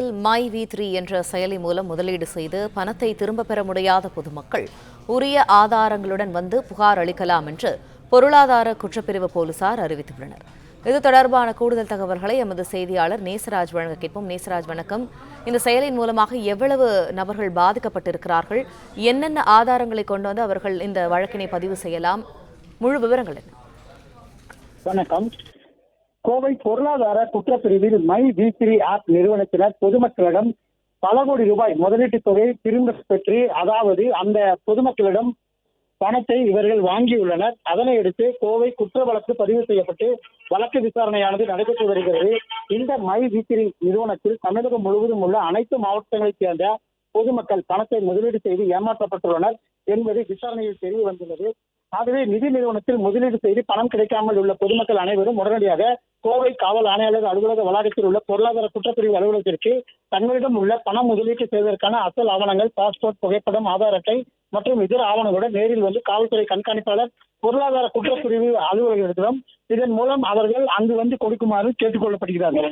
தமிழகத்தில் மை வி3 என்ற செயலி மூலம் முதலீடு செய்து பணத்தை திரும்பப் பெற முடியாத பொதுமக்கள் உரிய ஆதாரங்களுடன் வந்து புகார் அளிக்கலாம் என்று பொருளாதார குற்றப்பிரிவு போலீசார் அறிவித்துள்ளனர். இது தொடர்பான கூடுதல் தகவல்களை எமது செய்தியாளர் நேசராஜ் வழங்க கேட்போம். நேசராஜ், வணக்கம். இந்த செயலின் மூலமாக எவ்வளவு நபர்கள் பாதிக்கப்பட்டிருக்கிறார்கள், என்னென்ன ஆதாரங்களை கொண்டு வந்து அவர்கள் இந்த வழக்கினை பதிவு செய்யலாம், முழு விவரங்கள் என்ன? வணக்கம். கோவை பொருளாதார குற்றப்பிரிவில் மை வி3 ஆப் நிறுவனத்தினர் பொதுமக்களிடம் பல கோடி ரூபாய் முதலீட்டு தொகையை திரும்ப பெற்று, அதாவது அந்த பொதுமக்களிடம் பணத்தை இவர்கள் வாங்கியுள்ளனர். அதனையடுத்து கோவை குற்ற வழக்கு பதிவு செய்யப்பட்டு வழக்கு விசாரணையானது நடைபெற்று வருகிறது. இந்த மை வி3 நிறுவனத்தில் தமிழகம் முழுவதும் உள்ள அனைத்து மாவட்டங்களைச் சேர்ந்த பொதுமக்கள் பணத்தை முதலீடு செய்து ஏமாற்றப்பட்டுள்ளனர் என்பது விசாரணையில் தெரிய வந்துள்ளது. ஆகவே நிதி நிறுவனத்தில் முதலீடு செய்து பணம் கிடைக்காமல் உள்ள பொதுமக்கள் அனைவரும் உடனடியாக கோவை காவல் ஆணையாளர் அலுவலக வளாகத்தில் உள்ள பொருளாதார குற்றப்பிரிவு அலுவலகத்திற்கு தங்களிடம் உள்ள பணம் முதலீட்டு செய்வதற்கான அசல் ஆவணங்கள், பாஸ்போர்ட், புகைப்படம், ஆதார் அட்டை மற்றும் இதர ஆவணங்களுடன் நேரில் வந்து காவல்துறை கண்காணிப்பாளர் பொருளாதார குற்றப்பிரிவு அலுவலகத்திடம் இதன் மூலம் அவர்கள் அங்கு வந்து கொடுக்குமாறு கேட்டுக் கொள்ளப்படுகிறார்கள்.